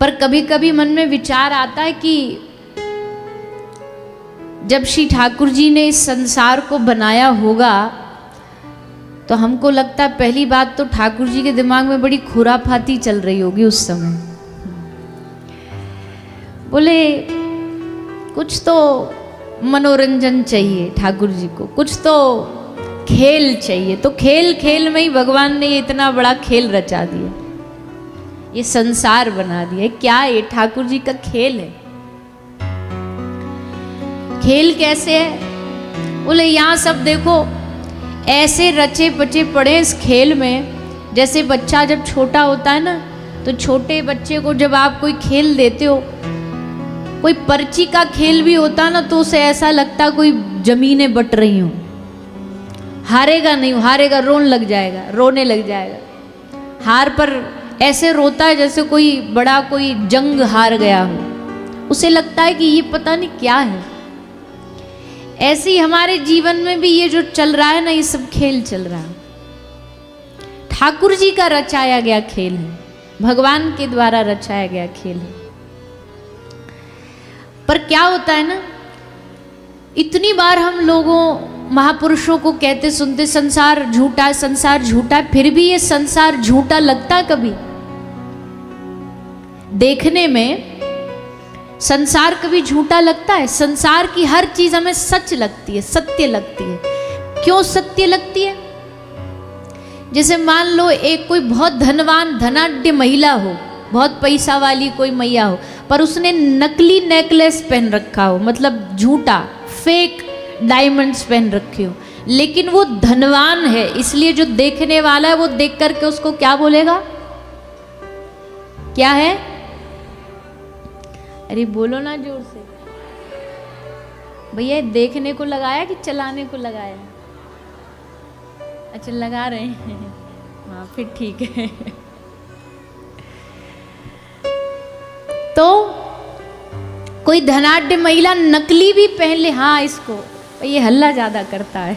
पर कभी कभी मन में विचार आता है कि जब श्री ठाकुर जी ने इस संसार को बनाया होगा तो हमको लगता है पहली बात तो ठाकुर जी के दिमाग में बड़ी खुराफाती चल रही होगी उस समय। बोले कुछ तो मनोरंजन चाहिए ठाकुर जी को, कुछ तो खेल चाहिए, तो खेल खेल में ही भगवान ने ये इतना बड़ा खेल रचा दिया, ये संसार बना दिया। क्या ये ठाकुर जी का खेल है? खेल कैसे है? बोले यहाँ सब देखो ऐसे रचे बचे पड़े इस खेल में, जैसे बच्चा जब छोटा होता है ना, तो छोटे बच्चे को जब आप कोई खेल देते हो, कोई पर्ची का खेल भी होता ना, तो उसे ऐसा लगता कोई जमीनें बट रही हूं, हारेगा नहीं, हारेगा रोने लग जाएगा, रोने लग जाएगा। हार पर ऐसे रोता है जैसे कोई बड़ा कोई जंग हार गया हो, उसे लगता है कि ये पता नहीं क्या है। ऐसे ही हमारे जीवन में भी ये जो चल रहा है ना, ये सब खेल चल रहा है, ठाकुर जी का रचाया गया खेल है, भगवान के द्वारा रचाया गया खेल है। पर क्या होता है ना, इतनी बार हम लोगों महापुरुषों को कहते सुनते संसार झूठा है, संसार झूठा है, फिर भी ये संसार झूठा लगता है कभी? देखने में संसार कभी झूठा लगता है? संसार की हर चीज हमें सच लगती है, सत्य लगती है। क्यों सत्य लगती है? जैसे मान लो एक कोई बहुत धनवान धनाढ्य महिला हो, बहुत पैसा वाली कोई मैया हो, पर उसने नकली नेकलेस पहन रखा हो, मतलब झूठा फेक डायमंड्स पहन रखे हो, लेकिन वो धनवान है, इसलिए जो देखने वाला है वो देख करके उसको क्या बोलेगा? क्या है? अरे बोलो ना जोर से भैया, देखने को लगाया कि चलाने को लगाया? अच्छा लगा रहे हैं, हाँ फिर ठीक है। तो कोई धनाढ्य महिला नकली भी पहन ले, हाँ इसको, ये हल्ला ज्यादा करता है,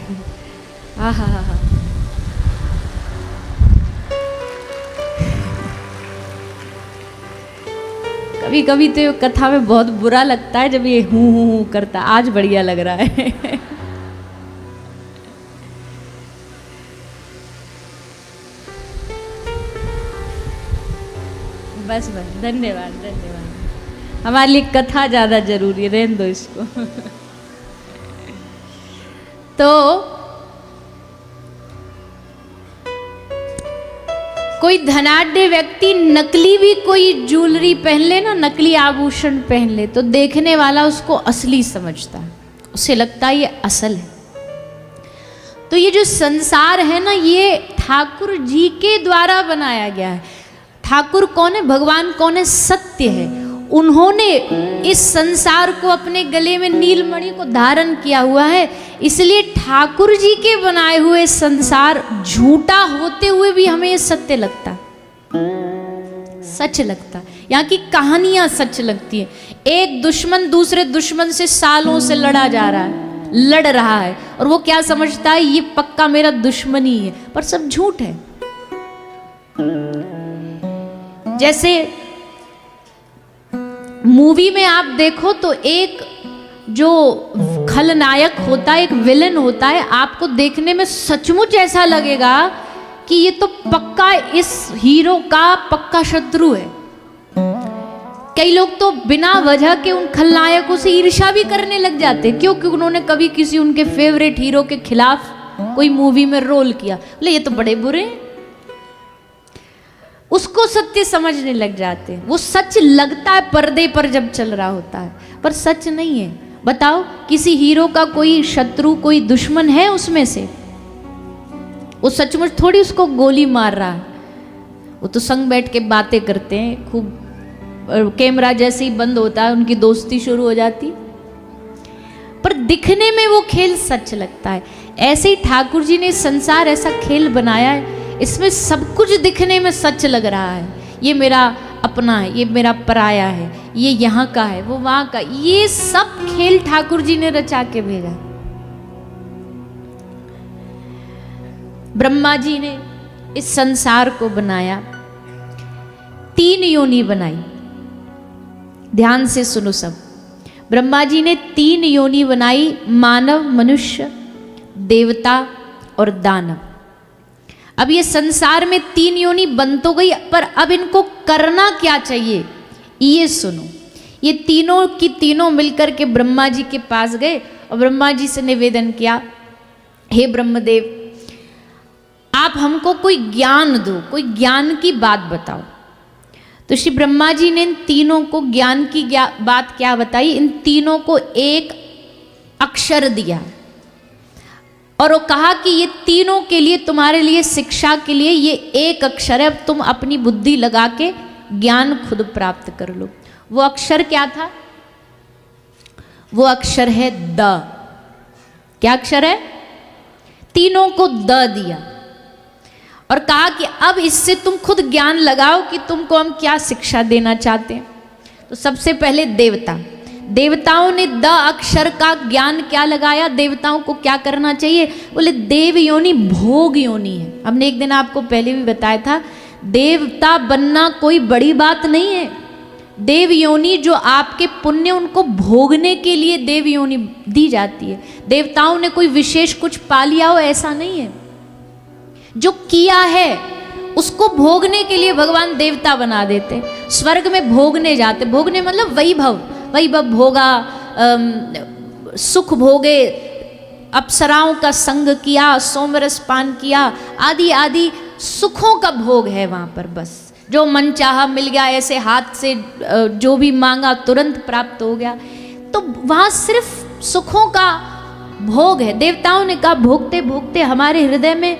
हाँ हाँ हाँ हाँ। कभी कभी तो कथा में बहुत बुरा लगता है जब ये हूँ करता, आज बढ़िया लग रहा है। बस बस, धन्यवाद धन्यवाद, हमारे लिए कथा ज्यादा जरूरी है, रहने दो इसको। तो कोई धनाढ्य व्यक्ति नकली भी कोई ज्वेलरी पहन ले ना, नकली आभूषण पहन ले, तो देखने वाला उसको असली समझता है, उसे लगता है ये असल है। तो ये जो संसार है ना, ये ठाकुर जी के द्वारा बनाया गया है। ठाकुर कौन है? भगवान कौन है? सत्य है। उन्होंने इस संसार को अपने गले में नीलमणि को धारण किया हुआ है, इसलिए ठाकुर जी के बनाए हुए संसार झूठा होते हुए भी हमें ये सत्य लगता है, सच लगता है। यहाँ की कहानियां सच लगती है। एक दुश्मन दूसरे दुश्मन से सालों से लड़ रहा है, और वो क्या समझता है, ये पक्का मेरा दुश्मन ही है, पर सब झूठ है। जैसे मूवी में आप देखो तो एक जो खलनायक होता है, एक विलन होता है, आपको देखने में सचमुच ऐसा लगेगा कि ये तो पक्का इस हीरो का पक्का शत्रु है। कई लोग तो बिना वजह के उन खलनायकों से ईर्ष्या भी करने लग जाते हैं, क्योंकि उन्होंने कभी किसी उनके फेवरेट हीरो के खिलाफ कोई मूवी में रोल किया, बोले ये तो बड़े बुरे हैं, उसको सत्य समझने लग जाते हैं। वो सच लगता है पर्दे पर जब चल रहा होता है, पर सच नहीं है। बताओ किसी हीरो का कोई शत्रु, कोई दुश्मन है उसमें से? वो सचमुच थोड़ी उसको गोली मार रहा है, वो तो संग बैठ के बातें करते हैं खूब, कैमरा जैसे ही बंद होता है उनकी दोस्ती शुरू हो जाती, पर दिखने में वो खेल सच लगता है। ऐसे ही ठाकुर जी ने संसार ऐसा खेल बनाया है, इसमें सब कुछ दिखने में सच लग रहा है। ये मेरा अपना है, ये मेरा पराया है, ये यहाँ का है, वो वहाँ का, ये सब खेल ठाकुर जी ने रचा के भेजा। ब्रह्मा जी ने इस संसार को बनाया, 3 योनि बनाई। ध्यान से सुनो सब। ब्रह्मा जी ने 3 योनि बनाई, मानव, मनुष्य, देवता और दानव। अब ये संसार में 3 योनि बन तो गई, पर अब इनको करना क्या चाहिए ये सुनो। ये तीनों की तीनों मिलकर के ब्रह्मा जी के पास गए और ब्रह्मा जी से निवेदन किया, हे ब्रह्मदेव, आप हमको कोई ज्ञान दो, कोई ज्ञान की बात बताओ। तो श्री ब्रह्मा जी ने इन तीनों को ज्ञान की बात क्या बताई? इन तीनों को एक अक्षर दिया और वो कहा कि ये तीनों के लिए, तुम्हारे लिए शिक्षा के लिए ये एक अक्षर है, अब तुम अपनी बुद्धि लगा के ज्ञान खुद प्राप्त कर लो। वो अक्षर क्या था? वो अक्षर है द। क्या अक्षर है? तीनों को द दिया और कहा कि अब इससे तुम खुद ज्ञान लगाओ कि तुमको हम क्या शिक्षा देना चाहते हैं। तो सबसे पहले देवताओं ने द अक्षर का ज्ञान क्या लगाया? देवताओं को क्या करना चाहिए? बोले देव योनि भोग योनि है। हमने एक दिन आपको पहले भी बताया था, देवता बनना कोई बड़ी बात नहीं है। देव योनि जो आपके पुण्य उनको भोगने के लिए देव योनि दी जाती है। देवताओं ने कोई विशेष कुछ पा लिया हो ऐसा नहीं है। जो किया है उसको भोगने के लिए भगवान देवता बना देते। स्वर्ग में भोगने जाते, भोगने मतलब वैभव भोगा, सुख भोगे, अप्सराओं का संग किया, सोमरस पान किया, आदि आदि सुखों का भोग है वहाँ पर। बस जो मन चाहा मिल गया, ऐसे हाथ से जो भी मांगा तुरंत प्राप्त हो गया। तो वहाँ सिर्फ सुखों का भोग है। देवताओं ने कहा भोगते भोगते हमारे हृदय में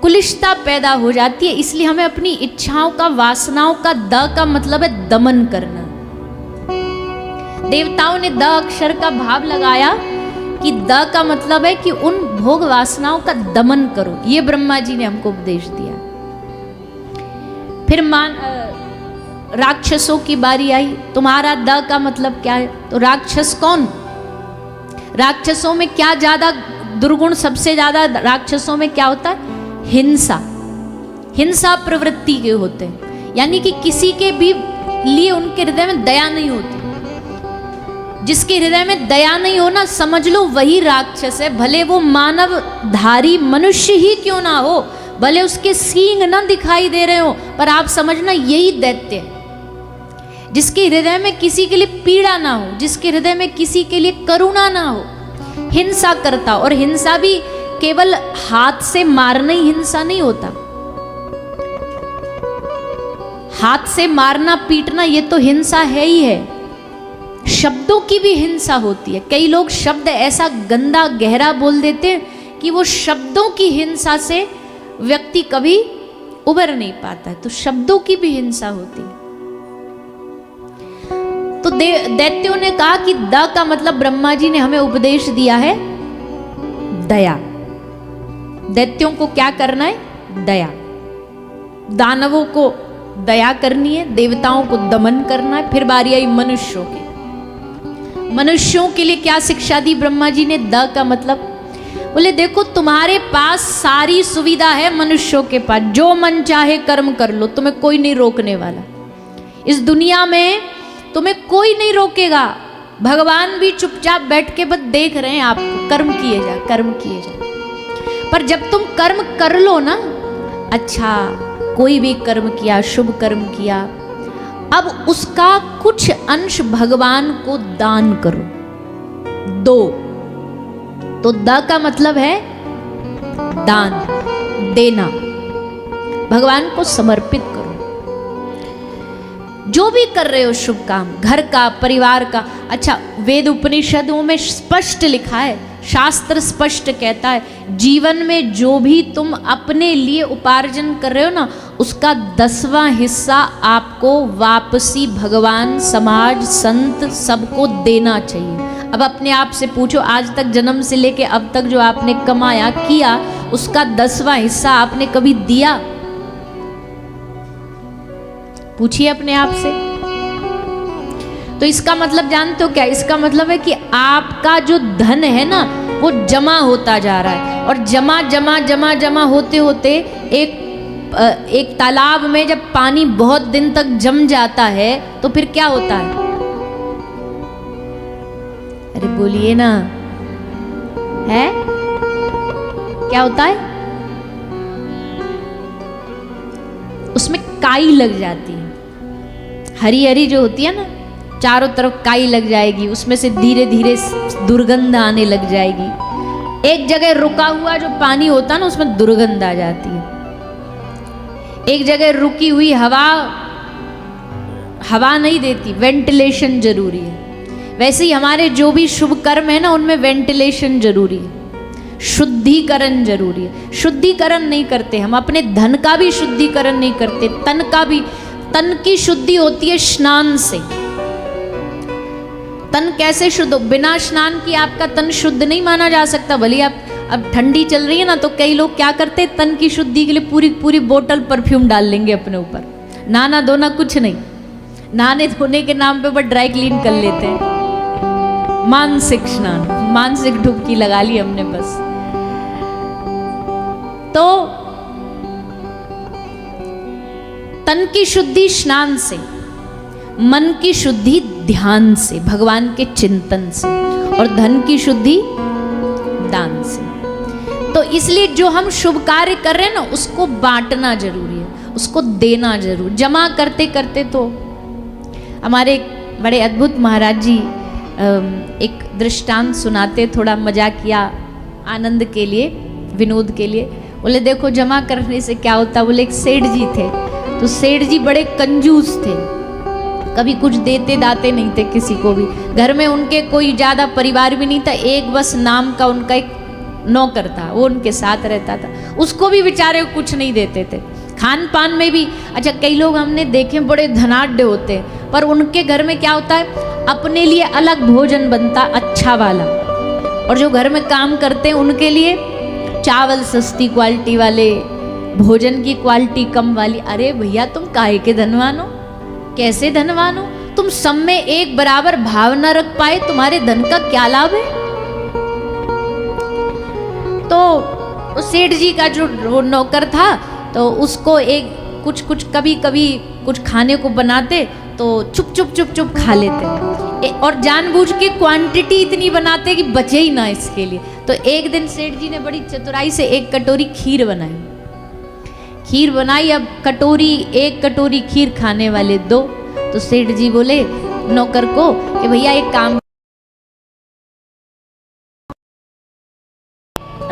कुलिष्ठता पैदा हो जाती है, इसलिए हमें अपनी इच्छाओं का, वासनाओं का, द का मतलब है दमन करना। देवताओं ने द अक्षर का भाव लगाया कि द का मतलब है कि उन भोग वासनाओं का दमन करो। ये ब्रह्मा जी ने हमको उपदेश दिया। फिर राक्षसों की बारी आई। तुम्हारा द का मतलब क्या है? तो राक्षस कौन? राक्षसों में क्या ज्यादा दुर्गुण? सबसे ज्यादा राक्षसों में क्या होता है? हिंसा प्रवृत्ति के होते हैं, यानी कि किसी के भी लिए उनके हृदय में दया नहीं होती। जिसके हृदय में दया नहीं हो ना, समझ लो वही राक्षस है। भले वो मानवधारी मनुष्य ही क्यों ना हो, भले उसके सींग ना दिखाई दे रहे हो, पर आप समझना यही दैत्य है। जिसके हृदय में किसी के लिए पीड़ा ना हो, जिसके हृदय में किसी के लिए करुणा ना हो, हिंसा करता। और हिंसा भी केवल हाथ से मारना ही हिंसा नहीं होता। हाथ से मारना पीटना ये तो हिंसा है ही है। शब्दों की भी हिंसा होती है। कई लोग शब्द ऐसा गंदा गहरा बोल देते हैं कि वो शब्दों की हिंसा से व्यक्ति कभी उबर नहीं पाता है। तो शब्दों की भी हिंसा होती है। तो दैत्यों ने कहा कि द का मतलब ब्रह्मा जी ने हमें उपदेश दिया है दया। दैत्यों को क्या करना है? दया। दानवों को दया करनी है, देवताओं को दमन करना है। फिर बारी आई मनुष्यों की। मनुष्यों के लिए क्या शिक्षा दी ब्रह्मा जी ने? द का मतलब बोले देखो तुम्हारे पास सारी सुविधा है, मनुष्यों के पास जो मन चाहे कर्म कर लो, तुम्हें कोई नहीं रोकने वाला। इस दुनिया में तुम्हें कोई नहीं रोकेगा। भगवान भी चुपचाप बैठ के बस देख रहे हैं आपको, कर्म किए जा, कर्म किए जा। पर जब तुम कर्म कर लो ना, अच्छा कोई भी कर्म किया, शुभ कर्म किया, अब उसका कुछ अंश भगवान को दान करो, दो। तो द का मतलब है दान, देना, भगवान को समर्पित करो। जो भी कर रहे हो शुभ काम, घर का, परिवार का। अच्छा, वेद उपनिषदों में स्पष्ट लिखा है, शास्त्र स्पष्ट कहता है, जीवन में जो भी तुम अपने लिए उपार्जन कर रहे हो ना, उसका 10वां हिस्सा आपको वापसी भगवान, समाज, संत सबको देना चाहिए। अब अपने आप से पूछो, आज तक जन्म से लेके अब तक जो आपने कमाया किया, उसका 10वां हिस्सा आपने कभी दिया? पूछिए अपने आप से। तो इसका मतलब जानते हो क्या? इसका मतलब है कि आपका जो धन है ना, वो जमा होता जा रहा है। और जमा जमा जमा जमा होते होते एक तालाब में जब पानी बहुत दिन तक जम जाता है, तो फिर क्या होता है? अरे बोलिए ना, है क्या होता है? उसमें काई लग जाती है, हरी हरी जो होती है ना, चारों तरफ काई लग जाएगी, उसमें से धीरे धीरे दुर्गंध आने लग जाएगी। एक जगह रुका हुआ जो पानी होता है ना, उसमें दुर्गंध आ जाती है। एक जगह रुकी हुई हवा नहीं देती, वेंटिलेशन जरूरी है। वैसे ही हमारे जो भी शुभ कर्म है ना, उनमें वेंटिलेशन जरूरी है, शुद्धिकरण जरूरी है। शुद्धिकरण नहीं करते हम, अपने धन का भी शुद्धिकरण नहीं करते, तन का भी। तन की शुद्धि होती है स्नान से। तन कैसे शुद्ध हो? बिना स्नान की आपका तन शुद्ध नहीं माना जा सकता। भले आप, अब ठंडी चल रही है ना, तो कई लोग क्या करते हैं, तन की शुद्धि के लिए पूरी पूरी बोतल परफ्यूम डाल लेंगे अपने ऊपर। नहाना धोना कुछ नहीं, नहाने धोने के नाम पे बस ड्राई क्लीन कर लेते हैं। मानसिक स्नान, मानसिक डुबकी लगा ली हमने बस। तो तन की शुद्धि स्नान से, मन की शुद्धि ध्यान से, भगवान के चिंतन से, और धन की शुद्धि दान से। तो इसलिए जो हम शुभ कार्य कर रहे हैं ना, उसको बांटना जरूरी है, उसको देना जरूर। जमा करते करते तो हमारे एक बड़े अद्भुत महाराज जी एक दृष्टांत सुनाते, थोड़ा मजाकिया आनंद के लिए, विनोद के लिए। बोले देखो जमा करने से क्या होता। बोले एक सेठ जी थे, तो सेठ जी बड़े कंजूस थे, कभी कुछ देते दाते नहीं थे किसी को भी। घर में उनके कोई ज़्यादा परिवार भी नहीं था, एक बस नाम का उनका एक नौकर था, वो उनके साथ रहता था। उसको भी बेचारे कुछ नहीं देते थे। खान पान में भी, अच्छा कई लोग हमने देखे बड़े धनाढ्य होते हैं, पर उनके घर में क्या होता है, अपने लिए अलग भोजन बनता अच्छा वाला, और जो घर में काम करते हैं उनके लिए चावल सस्ती क्वालिटी वाले, भोजन की क्वालिटी कम वाली। अरे भैया तुम काहे के धनवान हो? कैसे धनवान हो? तुम सब में एक बराबर भाव न रख पाए, तुम्हारे धन का क्या लाभ है? तो सेठ जी का जो नौकर था, तो उसको एक कुछ कभी कभी कुछ खाने को बनाते तो चुप खा लेते, और जानबूझ के क्वांटिटी इतनी बनाते कि बचे ही ना इसके लिए। तो एक दिन सेठ जी ने बड़ी चतुराई से एक कटोरी खीर बनाई। अब एक कटोरी खीर खाने वाले दो। तो सेठ जी बोले नौकर को कि भैया एक काम,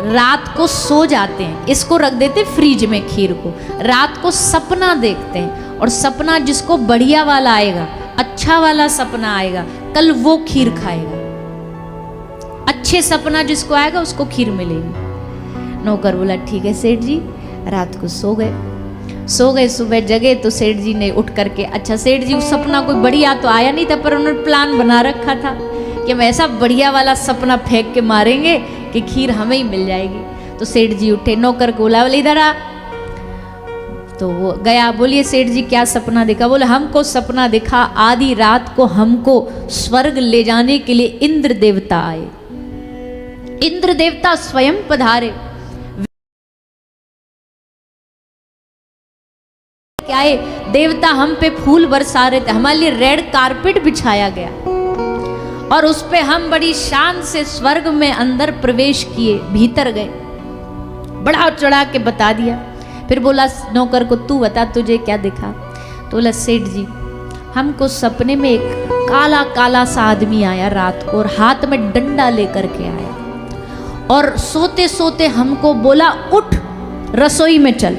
रात को सो जाते हैं, इसको रख देते फ्रिज में खीर को, रात को सपना देखते हैं, और सपना जिसको बढ़िया वाला आएगा, अच्छा वाला सपना आएगा, कल वो खीर खाएगा। अच्छे सपना जिसको आएगा उसको खीर मिलेगी। नौकर बोला ठीक है सेठ जी। रात को सो गए, सुबह जगे तो सेठ जी ने उठ करके, अच्छा सेठ जी उस सपना कोई बढ़िया तो आया नहीं था, पर उन्होंने प्लान बना रखा था कि हम ऐसा बढ़िया वाला सपना फेंक के मारेंगे कि खीर हमें ही मिल जाएगी। तो सेठ जी उठे, नौकर को बोला बोले इधर आ। तो वो गया, बोलिए सेठ जी क्या सपना देखा? बोले हमको सपना दिखा, आधी रात को हमको स्वर्ग ले जाने के लिए इंद्र देवता आए, इंद्र देवता स्वयं पधारे। क्या है, देवता हम पे फूल बरसा रहे थे, हमारे लिए रेड कारपेट बिछाया गया, और उस पे हम बड़ी शान से स्वर्ग में अंदर प्रवेश किए, भीतर गए, बड़ा चढ़ा के बता दिया। फिर बोला नौकर को तू बता तुझे क्या दिखा? तो बोला सेठ जी हमको सपने में एक काला काला सा आदमी आया रात को, और हाथ में डंडा लेकर के आया, और सोते सोते हमको बोला उठ रसोई में चल।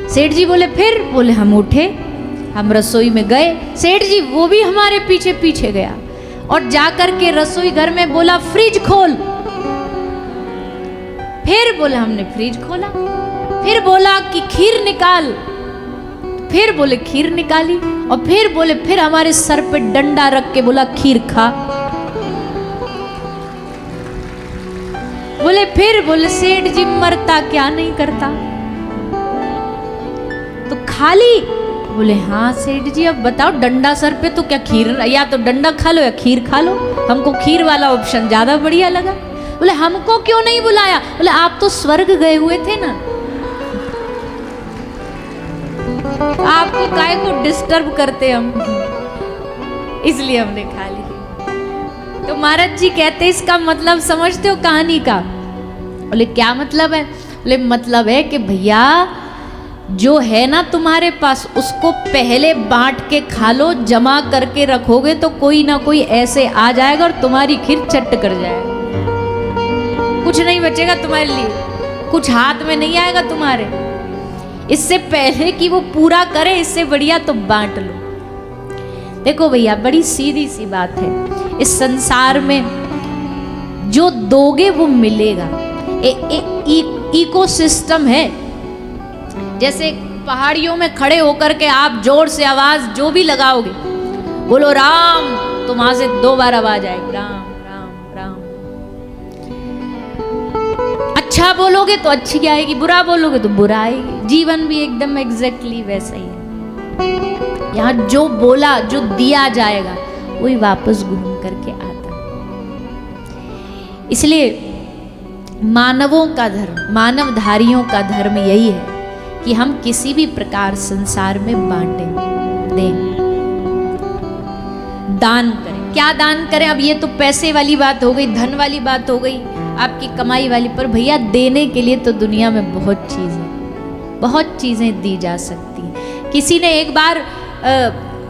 सेठ जी बोले फिर? बोले हम उठे, हम रसोई में गए, सेठ जी वो भी हमारे पीछे पीछे गया, और जाकर के रसोई घर में बोला फ्रिज खोल। फिर बोले हमने फ्रिज खोला, फिर बोला कि खीर निकाल, फिर बोले खीर निकाली, और फिर बोले फिर हमारे सर पे डंडा रख के बोला खीर खा। बोले फिर? बोले सेठ जी मरता क्या नहीं करता तो खाली। बोले हाँ सेठ जी अब बताओ डंडा सर पे तो क्या खीर, या तो डंडा खा लो या खीर खा लो, हमको खीर वाला ऑप्शन ज्यादा बढ़िया लगा। बोले हमको क्यों नहीं बुलाया? बोले आप तो स्वर्ग गए हुए थे ना, आपको काहे को डिस्टर्ब करते हम, इसलिए हमने खा ली। तो महाराज जी कहते इसका मतलब समझते हो कहानी का? बोले क्या मतलब है? बोले मतलब है कि भैया जो है ना तुम्हारे पास उसको पहले बांट के खा लो, जमा करके रखोगे तो कोई ना कोई ऐसे आ जाएगा और तुम्हारी खीर चट कर जाएगा, कुछ नहीं बचेगा तुम्हारे लिए, कुछ हाथ में नहीं आएगा तुम्हारे। इससे पहले कि वो पूरा करे, इससे बढ़िया तो बांट लो। देखो भैया बड़ी सीधी सी बात है, इस संसार में जो दोगे वो मिलेगा। इकोसिस्टम है, जैसे पहाड़ियों में खड़े होकर के आप जोर से आवाज जो भी लगाओगे, बोलो राम, तो वहां से 2 बार आवाज आएगी, राम राम राम। अच्छा बोलोगे तो अच्छी आएगी, बुरा बोलोगे तो बुरा आएगी। जीवन भी एकदम एग्जैक्टली वैसा ही है। यहाँ जो बोला, जो दिया जाएगा वही वापस घूम करके आता। इसलिए मानवों का धर्म, मानवधारियों का धर्म यही है कि हम किसी भी प्रकार संसार में बांटें, दें, दान करें। क्या दान करें? अब ये तो पैसे वाली बात हो गई, धन वाली बात हो गई, आपकी कमाई वाली। पर भैया देने के लिए तो दुनिया में बहुत चीजें, बहुत चीजें दी जा सकती हैं। किसी ने एक बार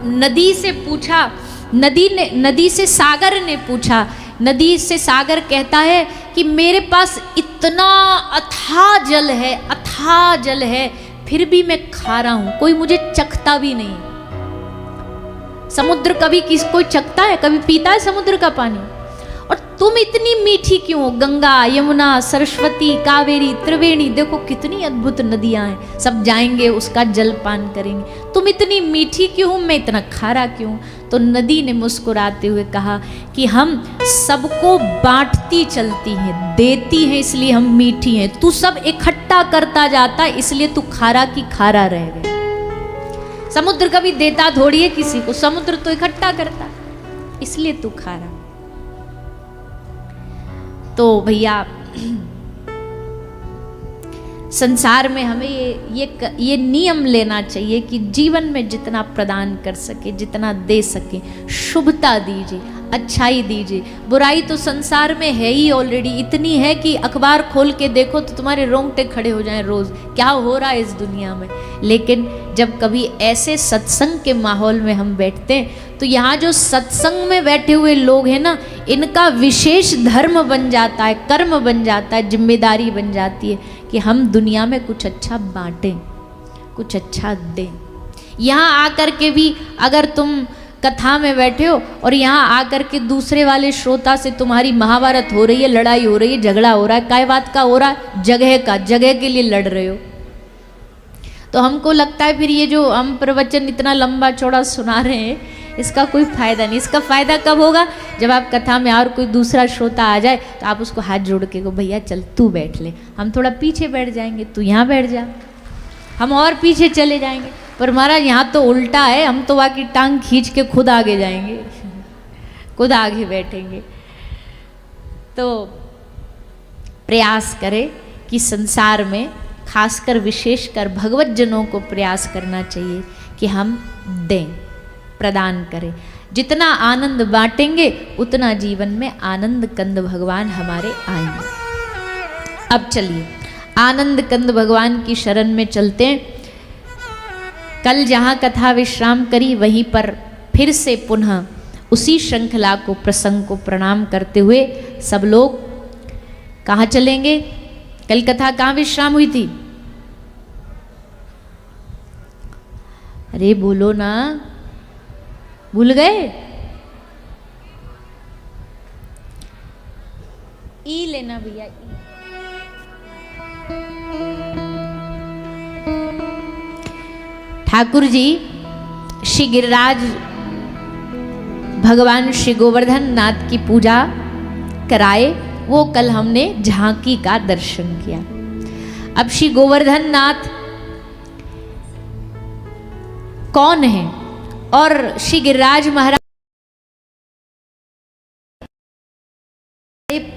नदी से पूछा, नदी से सागर ने पूछा, नदी से सागर कहता है कि मेरे पास इतना अथाह जल है, अथाह जल है, फिर भी मैं खा रहा हूं, कोई मुझे चखता भी नहीं। समुद्र कभी कोई चखता है, कभी पीता है समुद्र का पानी? और तुम इतनी मीठी क्यों हो? गंगा, यमुना, सरस्वती, कावेरी, त्रिवेणी, देखो कितनी अद्भुत नदियां हैं, सब जाएंगे उसका जल पान करेंगे। तुम इतनी मीठी क्यों हो, मैं इतना खारा क्यों? तो नदी ने मुस्कुराते हुए कहा कि हम सबको बांटती चलती हैं, देती हैं, इसलिए हम मीठी हैं। तू सब इकट्ठा करता जाता, इसलिए तू खारा की खारा रह गया। समुद्र कभी देता थोड़ी है किसी को, समुद्र तो इकट्ठा करता, इसलिए तू खारा। तो भैया संसार में हमें ये नियम लेना चाहिए कि जीवन में जितना प्रदान कर सके, जितना दे सके, शुभता दीजिए, अच्छाई दीजिए। बुराई तो संसार में है ही ऑलरेडी, इतनी है कि अखबार खोल के देखो तो तुम्हारे रोंगटे खड़े हो जाएं रोज, क्या हो रहा है इस दुनिया में। लेकिन जब कभी ऐसे सत्संग के माहौल में हम बैठते हैं तो यहाँ जो सत्संग में बैठे हुए लोग हैं ना, इनका विशेष धर्म बन जाता है, कर्म बन जाता है, जिम्मेदारी बन जाती है कि हम दुनिया में कुछ अच्छा बांटें, कुछ अच्छा दें। यहाँ आकर के भी अगर तुम कथा में बैठे हो और यहाँ आकर के दूसरे वाले श्रोता से तुम्हारी महाभारत हो रही है, लड़ाई हो रही है, झगड़ा हो रहा है, काय बात का हो रहा है? जगह का, जगह के लिए लड़ रहे हो। तो हमको लगता है फिर ये जो हम प्रवचन इतना लंबा चौड़ा सुना रहे हैं, इसका कोई फायदा नहीं। इसका फायदा कब होगा? जब आप कथा में और कोई दूसरा श्रोता आ जाए तो आप उसको हाथ जोड़ के कहो भैया चल तू बैठ ले, हम थोड़ा पीछे बैठ जाएंगे, तू यहाँ बैठ जा, हम और पीछे चले जाएंगे। पर महाराज यहाँ तो उल्टा है, हम तो बाकी टांग खींच के खुद आगे जाएंगे, खुद आगे बैठेंगे। तो प्रयास करें कि संसार में खासकर विशेषकर भगवत जनों को प्रयास करना चाहिए कि हम दें, प्रदान करें। जितना आनंद बांटेंगे उतना जीवन में आनंद कंद भगवान हमारे आएंगे। अब चलिए आनंद कंद भगवान की शरण में चलते हैं। कल जहाँ कथा विश्राम करी वहीं पर फिर से पुनः उसी श्रृंखला को, प्रसंग को प्रणाम करते हुए सब लोग कहाँ चलेंगे? कल कथा कहाँ विश्राम हुई थी? अरे बोलो ना, भूल गए? ई लेना भैया, ठाकुर जी श्री गिरिराज भगवान श्री गोवर्धन नाथ की पूजा कराए, वो कल हमने झांकी का दर्शन किया। अब श्री गोवर्धन नाथ कौन है और श्री गिरिराज महाराज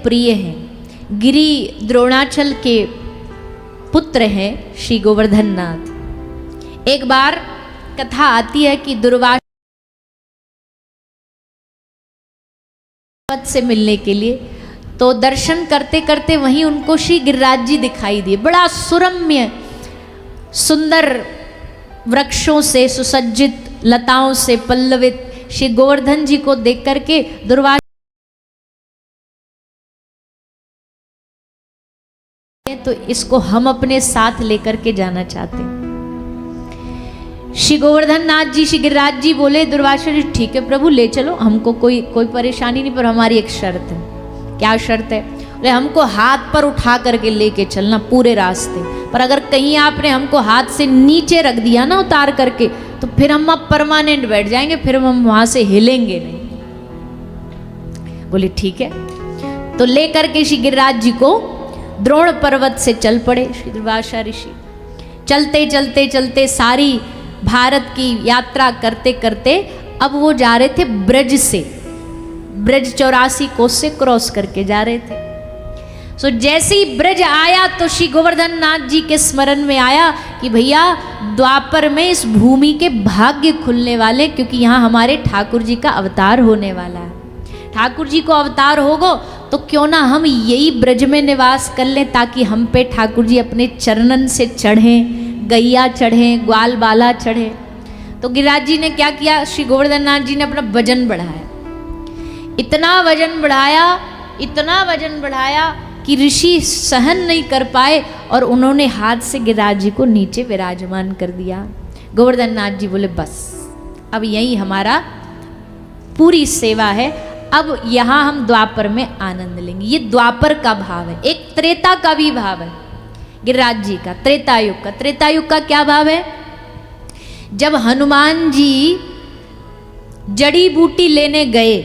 प्रिय हैं। गिरि द्रोणाचल के पुत्र हैं श्री गोवर्धन नाथ। एक बार कथा आती है कि दुर्वासा से मिलने के लिए। तो दर्शन करते करते वहीं उनको श्री गिरिराज जी दिखाई दिए। बड़ा सुरम्य सुंदर वृक्षों से सुसज्जित, लताओं से पल्लवित श्री गोवर्धन जी को देख करके दुर्वासा तो इसको हम अपने साथ लेकर के जाना चाहते हैं। श्री गोवर्धन नाथ जी, श्री गिरिराज जी बोले दुर्वासा जी ठीक है प्रभु ले चलो, हमको कोई परेशानी नहीं, पर हमारी एक शर्त है। क्या शर्त है? बोले हमको हाथ पर उठा करके लेके चलना पूरे रास्ते, पर अगर कहीं आपने हमको हाथ से नीचे रख दिया ना उतार करके, तो फिर हम अब परमानेंट बैठ जाएंगे, फिर हम वहां से हिलेंगे नहीं। बोले ठीक है। तो लेकर के श्री गिरिराज जी को द्रोण पर्वत से चल पड़े श्री दुर्वासा ऋषि। चलते चलते चलते सारी भारत की यात्रा करते करते अब वो जा रहे थे ब्रज से, ब्रज 84 कोस से क्रॉस करके जा रहे थे। सो जैसे ही ब्रज आया तो श्री गोवर्धन नाथ जी के स्मरण में आया कि भैया द्वापर में इस भूमि के भाग्य खुलने वाले, क्योंकि यहाँ हमारे ठाकुर जी का अवतार होने वाला है। ठाकुर जी को अवतार होगो तो क्यों ना हम यही ब्रज में निवास कर लें, ताकि हम पे ठाकुर जी अपने चरणन से चढ़ें, गैया चढ़ें, ग्वाल बाला चढ़े। तो गिरिराज जी ने क्या किया, श्री गोवर्धन नाथ जी ने अपना वजन बढ़ाया। इतना वजन बढ़ाया, इतना वजन बढ़ाया कि ऋषि सहन नहीं कर पाए और उन्होंने हाथ से गिरिराज जी को नीचे विराजमान कर दिया। गोवर्धन नाथ जी बोले बस अब यही हमारा पूरी सेवा है, अब यहाँ हम द्वापर में आनंद लेंगे। ये द्वापर का भाव है। एक त्रेता का भी भाव है गिरिराज जी का, त्रेतायुग का। त्रेतायुग का क्या भाव है? जब हनुमान जी जड़ी बूटी लेने गए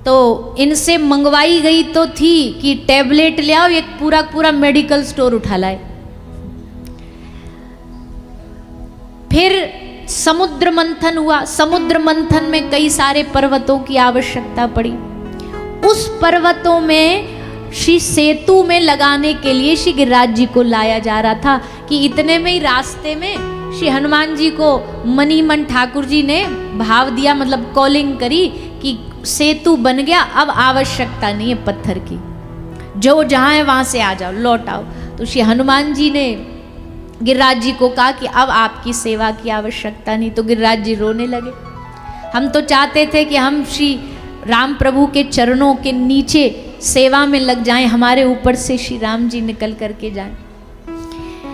तो इनसे मंगवाई गई तो थी कि टैबलेट ले आओ, एक पूरा पूरा मेडिकल स्टोर उठा लाए। फिर समुद्र मंथन हुआ, समुद्र मंथन में कई सारे पर्वतों की आवश्यकता पड़ी। उस पर्वतों में श्री सेतु में लगाने के लिए श्री गिरिराज जी को लाया जा रहा था कि इतने में ही रास्ते में श्री हनुमान जी को मनीमन ठाकुर जी ने भाव दिया, मतलब कॉलिंग करी कि सेतु बन गया, अब आवश्यकता नहीं है पत्थर की, जो जहाँ है वहाँ से आ जाओ, लौट आओ। तो श्री हनुमान जी ने गिरिराज जी को कहा कि अब आपकी सेवा की आवश्यकता नहीं। तो गिरिराज जी रोने लगे। हम तो चाहते थे कि हम श्री राम प्रभु के चरणों के नीचे सेवा में लग जाएं, हमारे ऊपर से श्री राम जी निकल करके जाएं।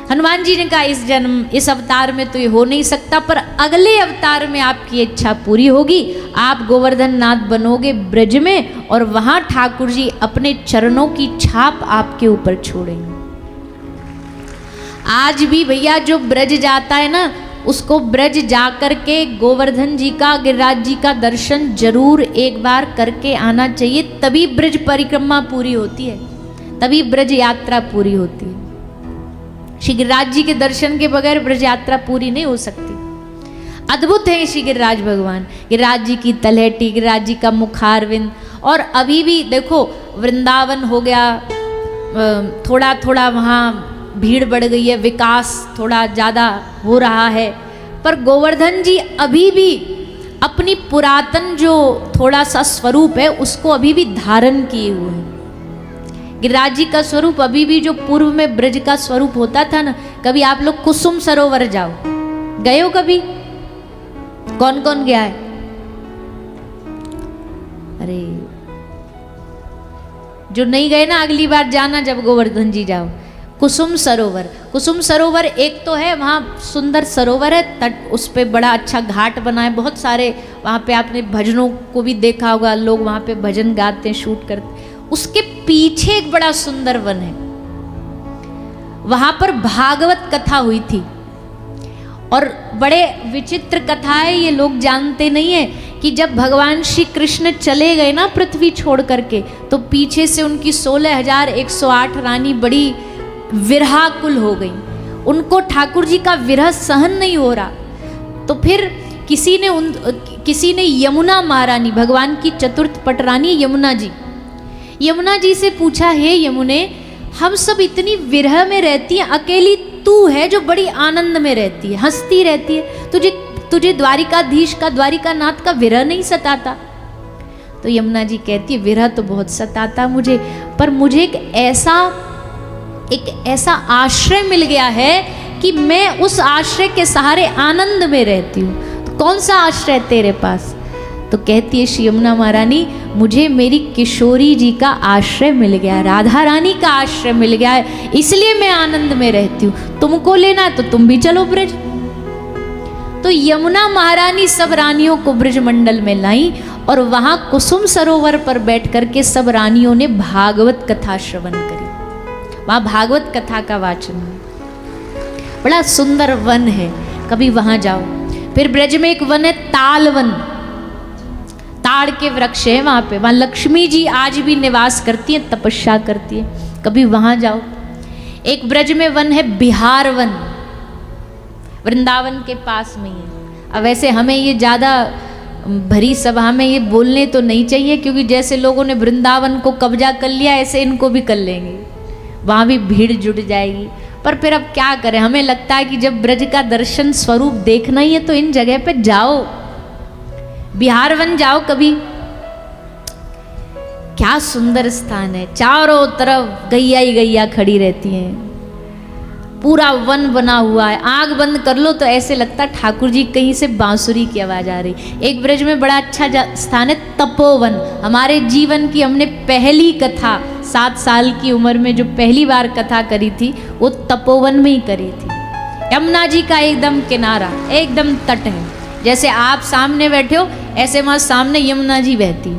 हनुमान जी ने कहा इस जन्म, इस अवतार में तो ये हो नहीं सकता, पर अगले अवतार में आपकी इच्छा पूरी होगी, आप गोवर्धन नाथ बनोगे ब्रज में और वहां ठाकुर जी अपने चरणों की छाप आपके ऊपर छोड़ेंगे। आज भी भैया जो ब्रज जाता है ना, उसको ब्रज जाकर के गोवर्धन जी का, गिरिराज जी का दर्शन जरूर एक बार करके आना चाहिए, तभी ब्रज परिक्रमा पूरी होती है, तभी ब्रज यात्रा पूरी होती है। श्री गिरिराज जी के दर्शन के बगैर ब्रज यात्रा पूरी नहीं हो सकती। अद्भुत है श्री गिरिराज भगवान, गिरिराज जी की तलहटी, गिरिराज जी का मुखारविंद। और अभी भी देखो वृंदावन हो गया, थोड़ा थोड़ा वहाँ भीड़ बढ़ गई है, विकास थोड़ा ज़्यादा हो रहा है, पर गोवर्धन जी अभी भी अपनी पुरातन जो थोड़ा सा स्वरूप है उसको अभी भी धारण किए हुए हैं। गिरिराज जी का स्वरूप अभी भी जो पूर्व में ब्रज का स्वरूप होता था ना, कभी आप लोग कुसुम सरोवर जाओ, गए हो कभी? कौन कौन गया है? अरे जो नहीं गए ना, अगली बार जाना जब गोवर्धन जी जाओ। कुसुम सरोवर, कुसुम सरोवर एक तो है, वहाँ सुंदर सरोवर है, तट उस पे बड़ा अच्छा घाट बना है, बहुत सारे वहाँ पे आपने भजनों को भी देखा होगा, लोग वहाँ पे भजन गाते हैं, शूट करते। उसके पीछे एक बड़ा सुंदर वन है, वहाँ पर भागवत कथा हुई थी और बड़े विचित्र कथा है, ये लोग जानते नहीं है कि जब भगवान श्री कृष्ण चले गए ना पृथ्वी छोड़ करके, तो पीछे से उनकी 16,108 रानी बड़ी विरहाकुल हो गई। उनको ठाकुर जी का विरह सहन नहीं हो रहा, तो फिर किसी ने यमुना महारानी, भगवान की चतुर्थ पटरानी यमुना जी से पूछा, हे यमुने, हम सब इतनी विरह में रहती हैं, अकेली तू है जो बड़ी आनंद में रहती है, हंसती रहती है, तुझे द्वारिकाधीश का, द्वारिकानाथ का विरह नहीं सताता? तो यमुना जी कहती है विरह तो बहुत सताता मुझे, पर मुझे एक ऐसा आश्रय मिल गया है कि मैं उस आश्रय के सहारे आनंद में रहती हूँ। तो कौन सा आश्रय तेरे पास? तो कहती है श्री यमुना महारानी, मुझे मेरी किशोरी जी का आश्रय मिल गया है, राधा रानी का आश्रय मिल गया है, इसलिए मैं आनंद में रहती हूँ। तुमको लेना है तो तुम भी चलो ब्रज। तो यमुना महारानी सब रानियों को ब्रज मंडल में लाई और वहां कुसुम सरोवर पर बैठ करके सब रानियों ने भागवत कथा श्रवण करी। वहां भागवत कथा का वाचन हुआ। बड़ा सुंदर वन है, कभी वहां जाओ। फिर ब्रज में एक वन है ताल वन, ताड़ के वृक्ष है वहां पे, वहां लक्ष्मी जी आज भी निवास करती है, तपस्या करती है, कभी वहां जाओ। एक ब्रज में वन है बिहार वन, वृंदावन के पास में ही। अब वैसे हमें ये ज़्यादा भरी सभा में ये बोलने तो नहीं चाहिए, क्योंकि जैसे लोगों ने वृंदावन को कब्जा कर लिया ऐसे इनको भी कर लेंगे, वहाँ भी भीड़ जुट जाएगी। पर फिर अब क्या करें, हमें लगता है कि जब ब्रज का दर्शन स्वरूप देखना ही है तो इन जगह पे जाओ। बिहार वन जाओ कभी, क्या सुंदर स्थान है, चारों तरफ गैया ही गैया खड़ी रहती हैं, पूरा वन बना हुआ है। आंख बंद कर लो तो ऐसे लगता है ठाकुर जी कहीं से बांसुरी की आवाज आ रही। एक ब्रज में बड़ा अच्छा स्थान है तपोवन। हमारे जीवन की हमने पहली कथा 7 साल की उम्र में जो पहली बार कथा करी थी वो तपोवन में ही करी थी। यमुना जी का एकदम किनारा, एकदम तट है, जैसे आप सामने बैठे हो ऐसे वहां सामने यमुना जी बहती।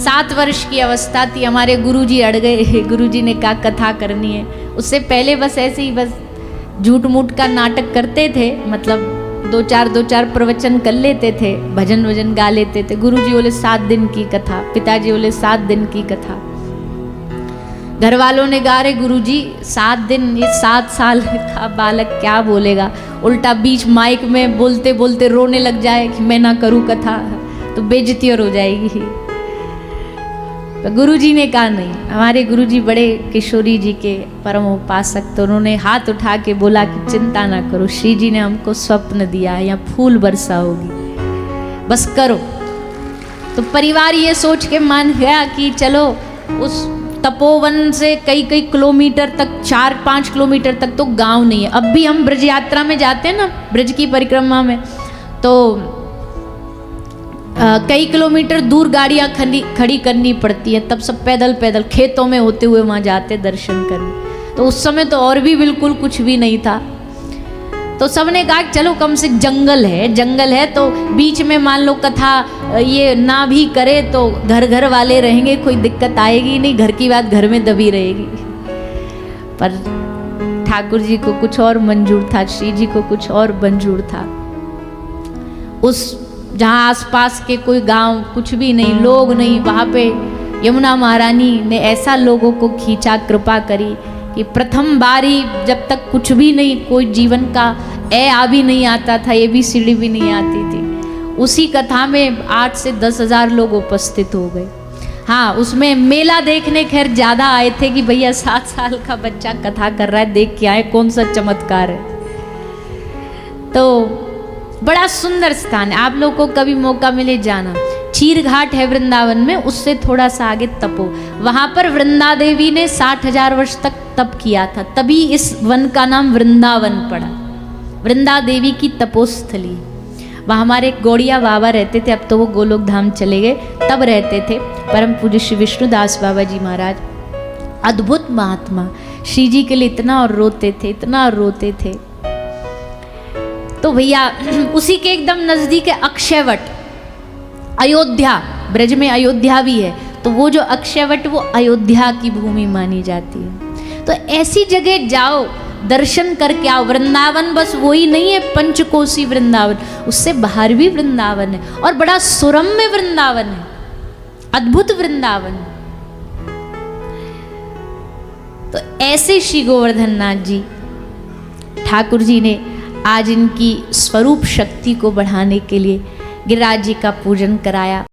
7 वर्ष की अवस्था थी, हमारे गुरुजी अड़ गए। गुरुजी ने कहा कथा करनी है। उससे पहले बस ऐसे ही बस झूठ मूठ का नाटक करते थे, मतलब 2-4 प्रवचन कर लेते थे, भजन वजन गा लेते थे। गुरुजी बोले 7 दिन की कथा, पिताजी बोले 7 दिन की कथा। घर वालों ने कहा रे गुरुजी 7 दिन, ये 7 साल का बालक क्या बोलेगा, उल्टा बीच माइक में बोलते बोलते रोने लग जाए कि मैं ना करूँ कथा तो बेइज्जती और हो जाएगी। तो गुरुजी ने कहा नहीं, हमारे गुरुजी बड़े किशोरी जी के परम उपासक, तो उन्होंने हाथ उठा के बोला कि चिंता ना करो, श्री जी ने हमको स्वप्न दिया है, यहाँ फूल वर्षा होगी, बस करो। तो परिवार ये सोच के मान गया कि चलो। उस तपोवन से कई किलोमीटर तक, 4-5 किलोमीटर तक तो गांव नहीं है। अब भी हम ब्रज यात्रा में जाते हैं ना, ब्रज की परिक्रमा में, तो कई किलोमीटर दूर गाड़ियाँ खड़ी करनी पड़ती है, तब सब पैदल पैदल खेतों में होते हुए वहाँ जाते दर्शन करने। तो उस समय तो और भी बिल्कुल कुछ भी नहीं था। तो सबने कहा चलो कम से जंगल है तो बीच में मान लो कथा ये ना भी करे तो घर वाले रहेंगे, कोई दिक्कत आएगी नहीं, घर की बात घर में दबी रहेगी। पर ठाकुर जी को कुछ और मंजूर था, श्री जी को कुछ और मंजूर था। उस जहाँ आसपास के कोई गांव कुछ भी नहीं, लोग नहीं, वहाँ पे यमुना महारानी ने ऐसा लोगों को खींचा, कृपा करी कि प्रथम बारी जब तक कुछ भी नहीं, कोई जीवन का आ भी नहीं आता था, ये भी सीढ़ी भी नहीं आती थी, उसी कथा में 8 से 10 हज़ार लोग उपस्थित हो गए। हाँ, उसमें मेला देखने खैर ज़्यादा आए थे कि भैया 7 साल का बच्चा कथा कर रहा है, देख के आए कौन सा चमत्कार है। तो बड़ा सुंदर स्थान है, आप लोग को कभी मौका मिले जाना। चीर घाट है वृंदावन में, उससे थोड़ा सा आगे तपो, वहां पर वृंदा देवी ने 60,000 वर्ष तक तप किया था, तभी इस वन का नाम वृंदावन पड़ा। वृंदा देवी की तपोस्थली, वहाँ हमारे गौड़िया बाबा रहते थे, अब तो वो गोलोक धाम चले गए, तब रहते थे परम पूज्य श्री विष्णुदास बाबा जी महाराज। अद्भुत महात्मा, श्री जी के लिए इतना और रोते थे, इतना और रोते थे। तो भैया उसी के एकदम नजदीक है अक्षयवट, अयोध्या, ब्रज में अयोध्या भी है, तो वो जो अक्षयवट वो अयोध्या की भूमि मानी जाती है। तो ऐसी जगह जाओ, दर्शन करके आओ। वृंदावन बस वही नहीं है पंचकोशी वृंदावन, उससे बाहर भी वृंदावन है और बड़ा सुरम्य वृंदावन है, अद्भुत वृंदावन। तो ऐसे श्री गोवर्धन नाथ जी ठाकुर जी ने आज इनकी स्वरूप शक्ति को बढ़ाने के लिए गिरिराज जी का पूजन कराया।